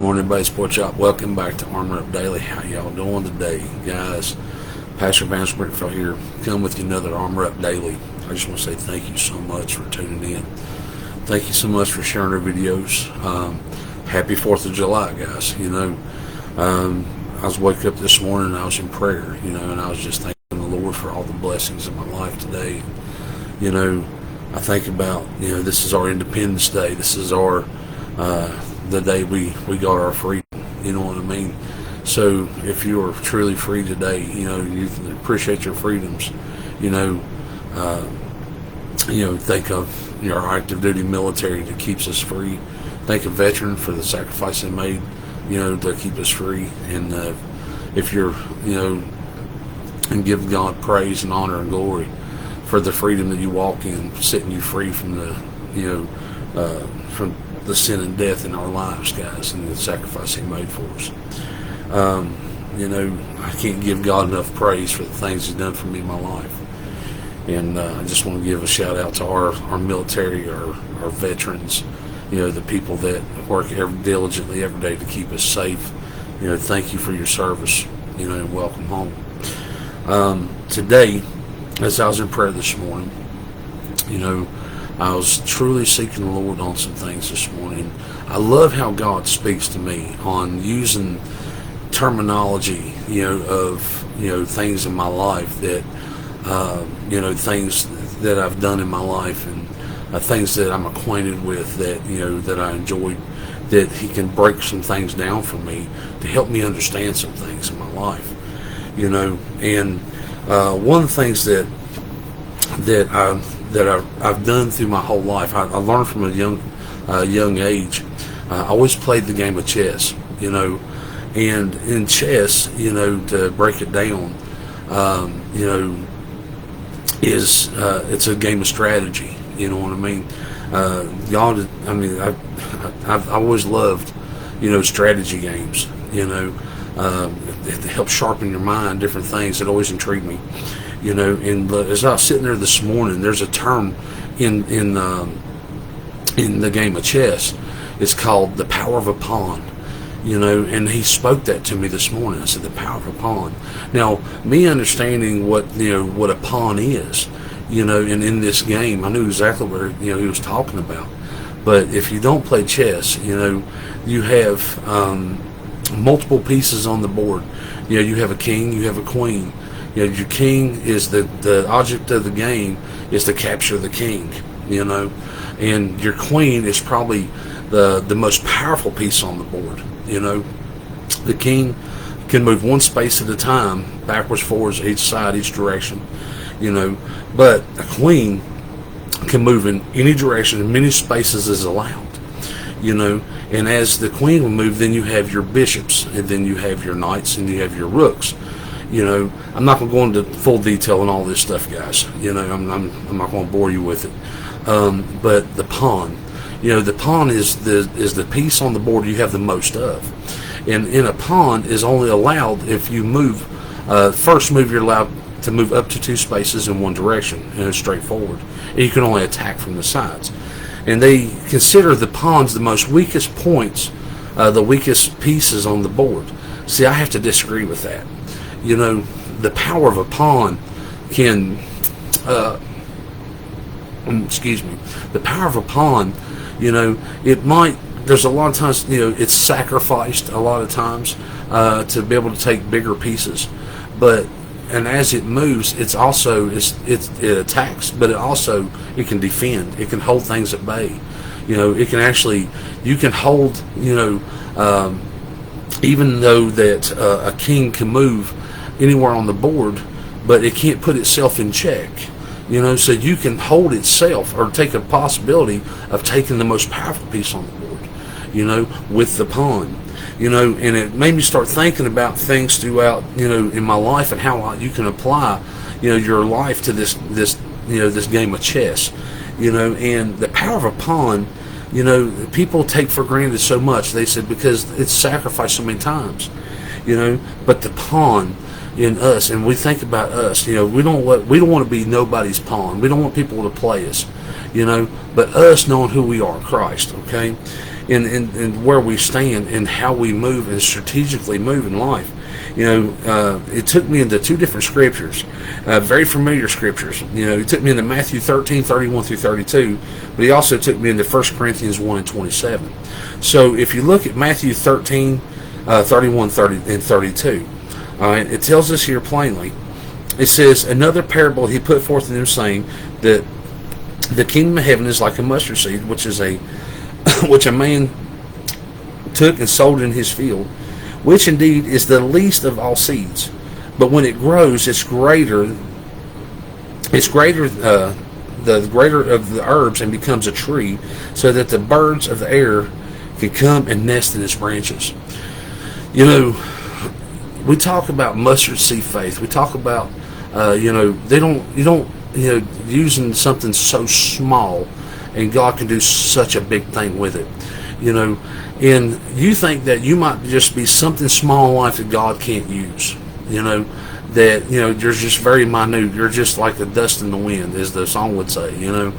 Morning, everybody. Sports Shop. Welcome back to Armor Up Daily. How y'all doing today, guys? Pastor Vance Brickfeld here. Come with you another Armor Up Daily. I just want to say thank you so much for tuning in. Thank you so much for sharing our videos. Happy 4th of July, guys. I was waking up this morning and I was in prayer, and I was just thanking the Lord for all the blessings in my life today. I think about, this is our Independence Day. This is our the day we got our freedom. You know what I mean? So if you are truly free today, you appreciate your freedoms. Think of our active duty military that keeps us free. Thank a veteran for the sacrifice they made, to keep us free. And if you're, and give God praise and honor and glory for the freedom that you walk in, setting you free from the, from the sin and death in our lives, guys, and the sacrifice He made for us. I can't give God enough praise for the things He's done for me in my life. And I just want to give a shout out to our military, our veterans, the people that work diligently every day to keep us safe. Thank you for your service, and welcome home. Today, as I was in prayer this morning, I was truly seeking the Lord on some things this morning. I love how God speaks to me on using terminology, of, things in my life that, things that I've done in my life and things that I'm acquainted with that, that I enjoy, that He can break some things down for me to help me understand some things in my life, and one of the things that I've done through my whole life, I learned from a young age. I always played the game of chess, and in chess, to break it down, it's a game of strategy. You know what I mean? I've always loved, strategy games. It helps sharpen your mind, different things that always intrigue me. And as I was sitting there this morning, there's a term in the game of chess. It's called the power of a pawn. And he spoke that to me this morning. I said, the power of a pawn. Now, me understanding what a pawn is, and in this game, I knew exactly what he was talking about. But if you don't play chess, you have multiple pieces on the board. You have a king, you have a queen. Your king is the object of the game is to capture the king, and your queen is probably the most powerful piece on the board. The king can move one space at a time, backwards, forwards, each side, each direction, but a queen can move in any direction, and many spaces is allowed, and as the queen will move, then you have your bishops, and then you have your knights, and you have your rooks. I'm not going to go into full detail on all this stuff, guys. I'm not going to bore you with it. But the pawn, the pawn is the piece on the board you have the most of. And in a pawn is only allowed if you move, first move you're allowed to move up to 2 spaces in one direction, and it's straightforward. And you can only attack from the sides. And they consider the pawns the most weakest points, the weakest pieces on the board. See, I have to disagree with that. The power of a pawn can, the power of a pawn, it might, there's a lot of times, it's sacrificed a lot of times to be able to take bigger pieces. And as it moves, it's also, it attacks, but it can defend. It can hold things at bay. It can actually, you can hold, even though that a king can move anywhere on the board, but it can't put itself in check, so you can hold itself or take a possibility of taking the most powerful piece on the board, with the pawn, and it made me start thinking about things throughout, in my life and how you can apply, your life to this game of chess, and the power of a pawn, people take for granted so much. They said because it's sacrificed so many times, but the pawn in us, and we think about us, we don't want to be nobody's pawn. We don't want people to play us, but us knowing who we are, Christ, okay? in where we stand and how we move and strategically move in life. It took me into two different scriptures, very familiar scriptures. He took me into Matthew 13:31 through 32, but he also took me into 1 Corinthians 1 and 27. So if you look at Matthew 13, 31, 30, and 32, all right, it tells us here plainly. It says, another parable he put forth to them, saying that the kingdom of heaven is like a mustard seed, which a man took and sowed in his field, which indeed is the least of all seeds. But when it grows, it's greater the greater of the herbs, and becomes a tree, so that the birds of the air can come and nest in its branches. We talk about mustard seed faith. We talk about using something so small, and God can do such a big thing with it. And you think that you might just be something small in life that God can't use. You're just very minute. You're just like the dust in the wind, as the song would say. And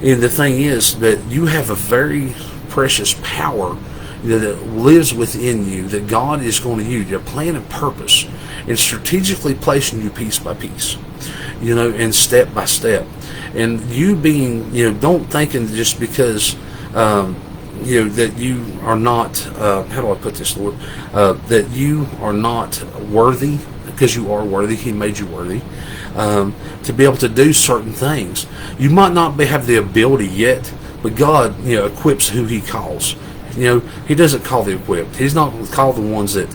the thing is that you have a very precious power that lives within you, that God is going to use. Your plan and purpose, and strategically placing you piece by piece, and step by step. And you being, don't thinking just because, that you are not, how do I put this, Lord? That you are not worthy, because you are worthy. He made you worthy to be able to do certain things. You might not have the ability yet, but God, equips who He calls. He doesn't call the equipped. He's not called the ones that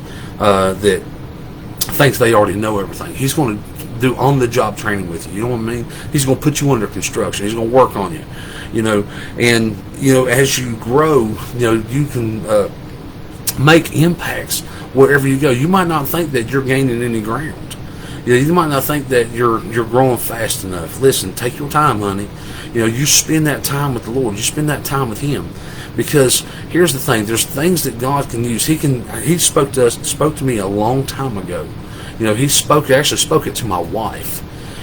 think they already know everything. He's going to do on-the-job training with you. You know what I mean? He's going to put you under construction. He's going to work on you. And as you grow, you can make impacts wherever you go. You might not think that you're gaining any ground. You might not think that you're growing fast enough. Listen, take your time, honey. You spend that time with the Lord. You spend that time with Him. Because here's the thing: there's things that God can use. He spoke to me a long time ago. He actually spoke it to my wife.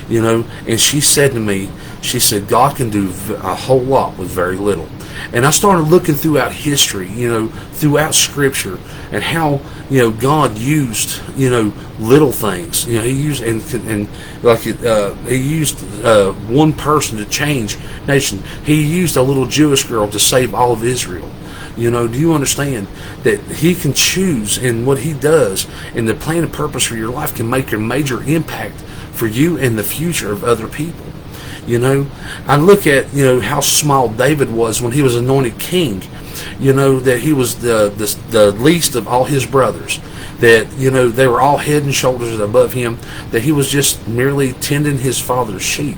And she said to me, she said, God can do a whole lot with very little. And I started looking throughout history, throughout Scripture, and how God used little things. He used He used one person to change nation. He used a little Jewish girl to save all of Israel. Do you understand that He can choose, and what He does and the plan and purpose for your life can make a major impact for you and the future of other people? I look at how small David was when he was anointed king. That he was the least of all his brothers. That they were all head and shoulders above him. That he was just merely tending his father's sheep.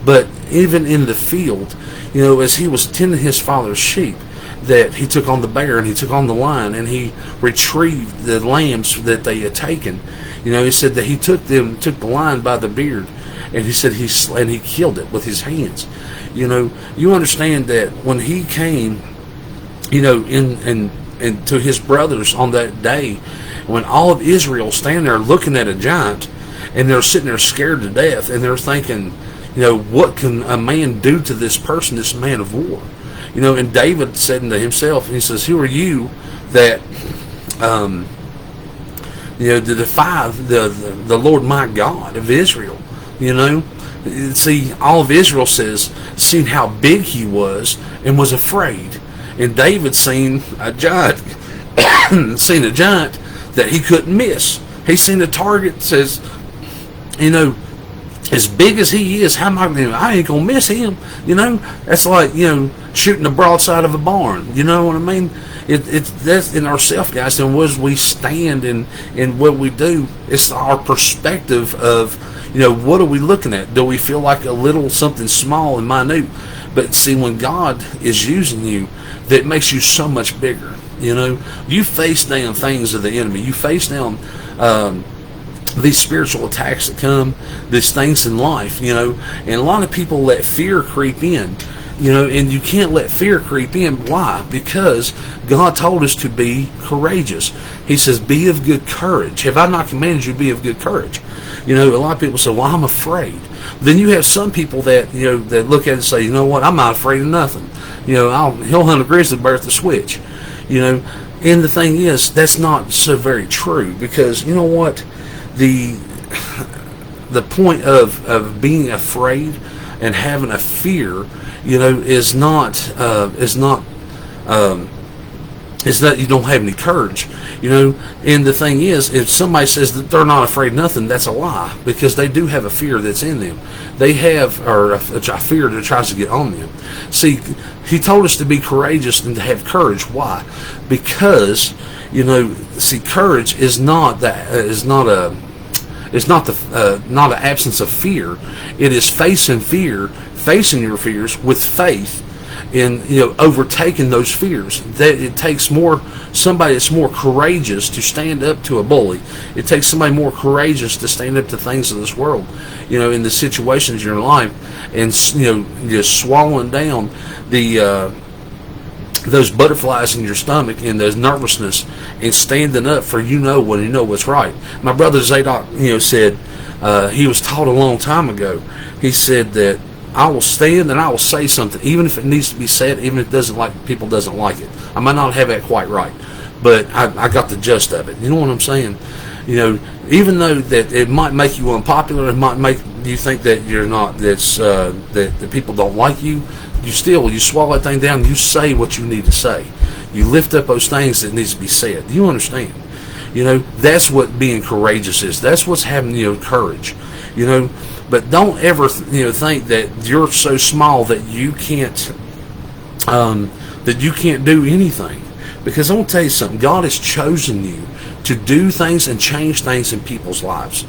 But even in the field, as he was tending his father's sheep, that he took on the bear and he took on the lion and he retrieved the lambs that they had taken. He said that he took the lion by the beard, and he said he killed it with his hands. You understand that when he came, in to his brothers on that day, when all of Israel standing there looking at a giant, and they're sitting there scared to death, and they're thinking, what can a man do to this person, this man of war? And David said to himself, he says, who are you that to defy the Lord my God of Israel? See, all of Israel seen how big he was and was afraid. And David seen a giant, that he couldn't miss. He seen a target, says, as big as he is, I ain't gonna miss him. That's like shooting the broadside of a barn. You know what I mean? That's in ourselves, guys. And as we stand in what we do, it's our perspective of what are we looking at? Do we feel like a little something small and minute? But see, when God is using you, that makes you so much bigger. You face down things of the enemy. You face down these spiritual attacks that come, these things in life, and a lot of people let fear creep in. And you can't let fear creep in. Why? Because God told us to be courageous. He says, be of good courage. Have I not commanded you to be of good courage? A lot of people say, well, I'm afraid. Then you have some people that, that look at it and say, you know what, I'm not afraid of nothing. He'll hunt a grizzly bear at the switch. And the thing is, that's not so very true, because you know what? The point of being afraid and having a fear, is that you don't have any courage, and the thing is, if somebody says that they're not afraid of nothing, that's a lie, because they do have a fear that's in them. They have, or a fear that tries to get on them. See, he told us to be courageous and to have courage. Why? Because, courage is not an absence of fear. It is facing your fears with faith, in overtaking those fears. That it takes somebody that's more courageous to stand up to a bully. It takes somebody more courageous to stand up to things of this world, in the situations in your life, and just swallowing down those butterflies in your stomach and those nervousness, and standing up for what's right. My brother Zadok, said, he was taught a long time ago. He said that I will stand and I will say something, even if it needs to be said, even if people doesn't like it. I might not have that quite right, but I got the gist of it. You know what I'm saying? Even though that it might make you unpopular, it might make you think that you're not, that people don't like you, you swallow that thing down, you say what you need to say. You lift up those things that needs to be said. You understand? That's what being courageous is. That's what's having, courage. But don't ever, think that you're so small that you can't do anything. Because I'm going to tell you something. God has chosen you to do things and change things in people's lives.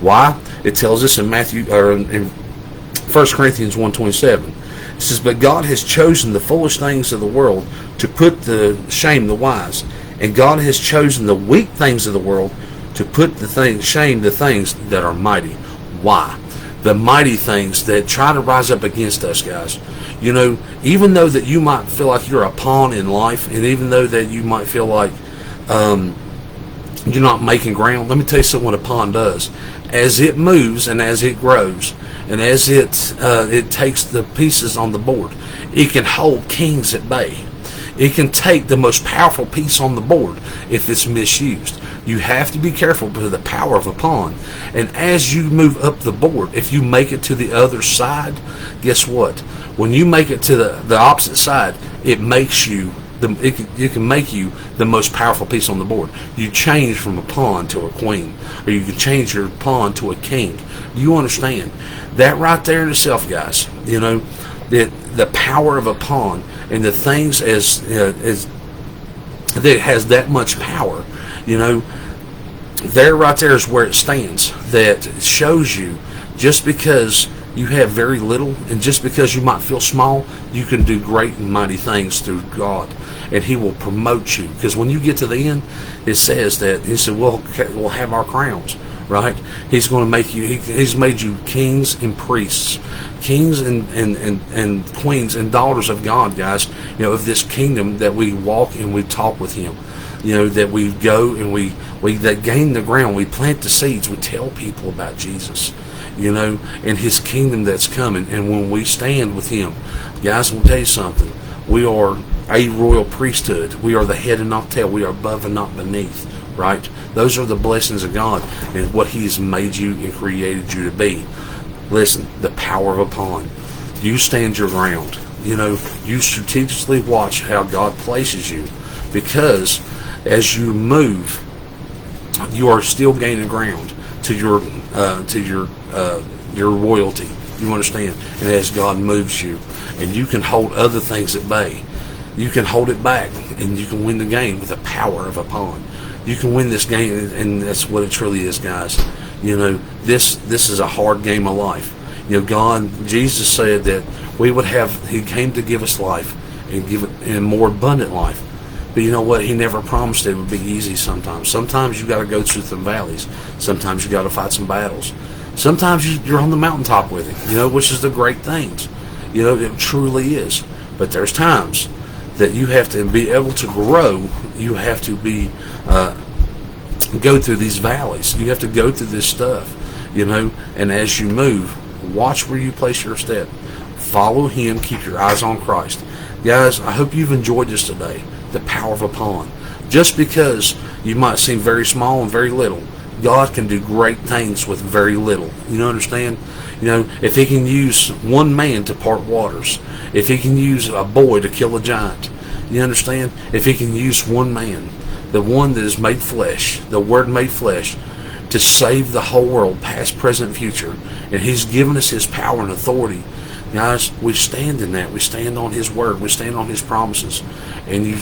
Why? It tells us in in 1 Corinthians 1:27. It says, but God has chosen the foolish things of the world to put to shame the wise. And God has chosen the weak things of the world to put shame the things that are mighty. Why? The mighty things that try to rise up against us, guys. Even though that you might feel like you're a pawn in life, and even though that you might feel like you're not making ground, let me tell you something what a pawn does. As it moves and as it grows, and as it takes the pieces on the board, it can hold kings at bay. It can take the most powerful piece on the board if it's misused. You have to be careful with the power of a pawn. And as you move up the board, if you make it to the other side, guess what? When you make it to the opposite side, it makes you it can make you the most powerful piece on the board. You change from a pawn to a queen, or you can change your pawn to a king. You understand that right there in itself, guys? That the power of a pawn and the things as that it has that much power. There right there is where it stands. That shows you, just because you have very little, and just because you might feel small, you can do great and mighty things through God, and He will promote you. Because when you get to the end, it says that He said, we'll have our crowns, right? He's going to make you. He's made you kings and priests, kings and queens and daughters of God, guys. Of this kingdom, that we walk and we talk with Him. That we go and we that gain the ground, we plant the seeds, we tell people about Jesus, and His kingdom that's coming. And when we stand with Him, guys, I'm going to tell you something. We are a royal priesthood. We are the head and not tail. We are above and not beneath, right? Those are the blessings of God and what He has made you and created you to be. Listen, the power of a pawn. You stand your ground. You strategically watch how God places you, because as you move, you are still gaining ground to your royalty. You understand? And as God moves you, and you can hold other things at bay, you can hold it back, and you can win the game with the power of a pawn. You can win this game, and that's what it truly is, guys. This is a hard game of life. Jesus said that He came to give us life and give it in a more abundant life. But you know what? He never promised it would be easy sometimes. Sometimes you got to go through some valleys. Sometimes you got to fight some battles. Sometimes you're on the mountaintop with Him, which is the great things. It truly is. But there's times that you have to be able to grow. You have to be go through these valleys. You have to go through this stuff, and as you move, watch where you place your step. Follow him. Keep your eyes on Christ. Guys, I hope you've enjoyed this today. The power of a pond. Just because you might seem very small and very little, God can do great things with very little. You understand? If he can use one man to part waters, if he can use a boy to kill a giant, you understand? If he can use one man, the one that is made flesh, the Word made flesh, to save the whole world, past, present, future, and he's given us his power and authority. Guys, we stand in that. We stand on his word. We stand on his promises. And you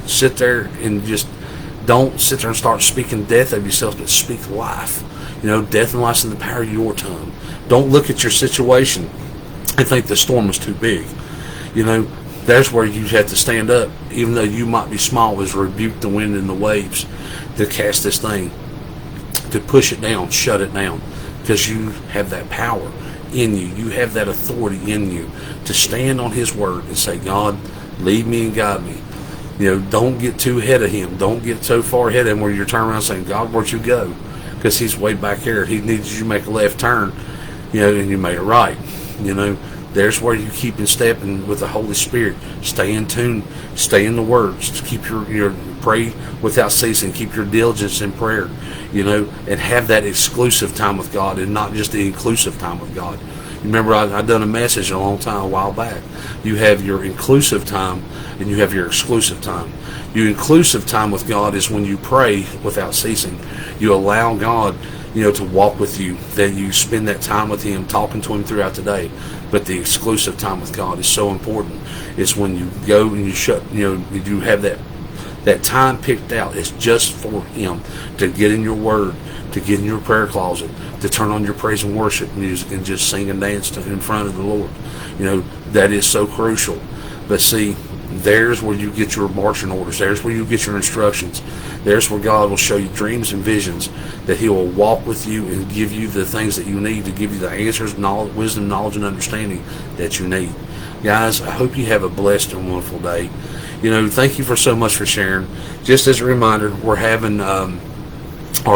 sit there and just don't sit there and start speaking death of yourself, but speak life. Death and life's in the power of your tongue. Don't look at your situation and think the storm is too big. That's where you have to stand up, even though you might be small, is rebuke the wind and the waves to cast this thing, to push it down, shut it down, because you have that power in you. You have that authority in you to stand on his word and say, God, lead me and guide me. Don't get too ahead of him. Don't get so far ahead of him where you're turning around saying, God, where'd you go? Because he's way back here. He needs you to make a left turn, and you made it right. There's where you keep in step and with the Holy Spirit. Stay in tune. Stay in the words. Keep your pray without ceasing. Keep your diligence in prayer, and have that exclusive time with God and not just the inclusive time with God. Remember, I done a message a while back. You have your inclusive time and you have your exclusive time. Your inclusive time with God is when you pray without ceasing. You allow God, to walk with you, that you spend that time with him, talking to him throughout the day. But the exclusive time with God is so important. It's when you go and you have that time picked out. It's just for him, to get in your word, to get in your prayer closet, to turn on your praise and worship music and just sing and dance in front of the Lord. That is so crucial. But see, there's where you get your marching orders. There's where you get your instructions. There's where God will show you dreams and visions, that he will walk with you and give you the things that you need, to give you the answers, knowledge, wisdom, knowledge, and understanding that you need. Guys, I hope you have a blessed and wonderful day. Thank you so much for sharing. Just as a reminder, we're having our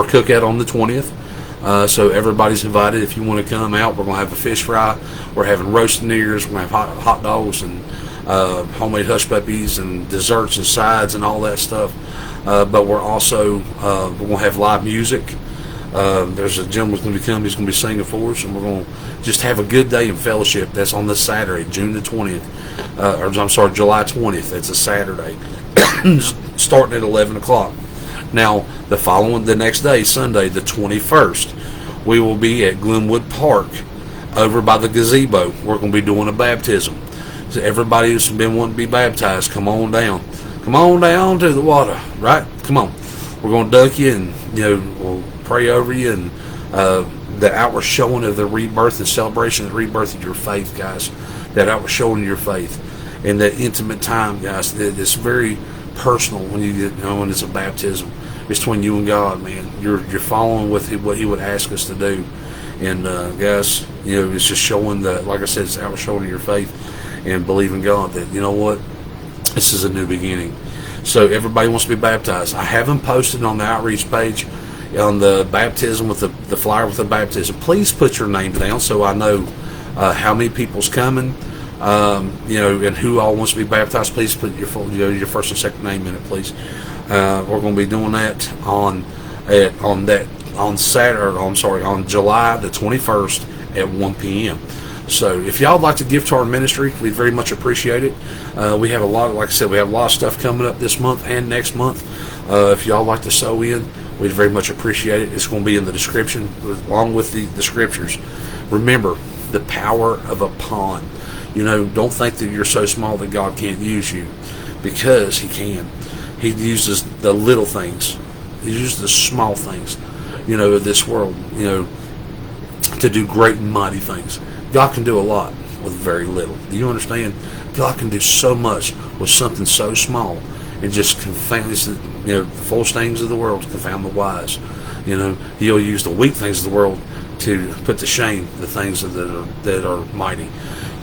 cookout on the 20th. So everybody's invited. If you want to come out, we're going to have a fish fry. We're having roasted ears. We're going to have hot dogs and homemade hush puppies and desserts and sides and all that stuff. But we're also we're going to have live music. There's a gentleman going to be coming. He's going to be singing for us, and we're going to just have a good day in fellowship. That's on this Saturday, June the 20th. July 20th. That's a Saturday, starting at 11 o'clock. Now, the next day, Sunday, the 21st, we will be at Glenwood Park over by the gazebo. We're going to be doing a baptism. So everybody who's been wanting to be baptized, come on down. Come on down to the water, right? Come on. We're going to dunk you and, we'll pray over you, and the outward showing of the rebirth and celebration of the rebirth of your faith, guys. That outward showing of your faith. And that intimate time, guys, it's very personal when when it's a baptism. It's between you and God, man. You're following with what he would ask us to do. And guys, it's just showing like I said, it's outward showing of your faith, and believing God that, this is a new beginning. So everybody wants to be baptized. I haven't posted on the outreach page on the baptism with the flyer with the baptism. Please put your name down so I know how many people's coming, and who all wants to be baptized. Please put your first and second name in it, please. We're going to be doing that on July the 21st at 1 p.m. So if y'all would like to give to our ministry, we'd very much appreciate it. We have like I said, we have a lot of stuff coming up this month and next month. If y'all like to sow in, we'd very much appreciate it. It's going to be in the description along with the scriptures. Remember, the power of a pond. Don't think that you're so small that God can't use you, because he can. He uses the little things. He uses the small things, of this world, to do great and mighty things. God can do a lot with very little. Do you understand? God can do so much with something so small, and just confound the foolish things of the world to confound the wise. He'll use the weak things of the world to put to shame the things that are mighty.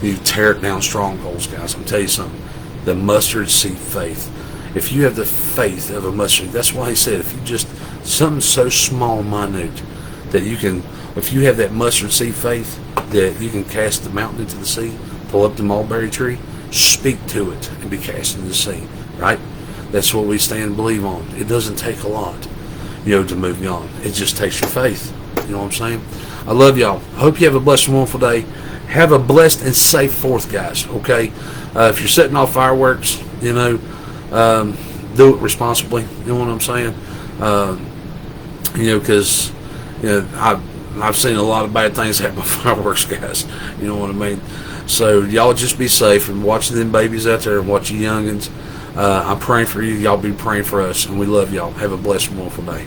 You tear it down strongholds, guys. I'm telling you something. The mustard seed faith. If you have the faith of a mustard, that's why he said, if you just, something so small, minute, that you can, if you have that mustard seed faith, that you can cast the mountain into the sea, pull up the mulberry tree, speak to it, and be cast into the sea, right? That's what we stand and believe on. It doesn't take a lot, to move you on. It just takes your faith. You know what I'm saying? I love y'all. I hope you have a blessed and wonderful day. Have a blessed and safe 4th, guys, okay? If you're setting off fireworks, do it responsibly. You know what I'm saying? Because, I've seen a lot of bad things happen with fireworks, guys. You know what I mean? So y'all just be safe and watch them babies out there and watch you youngins. I'm praying for you. Y'all be praying for us, and we love y'all. Have a blessed and wonderful day.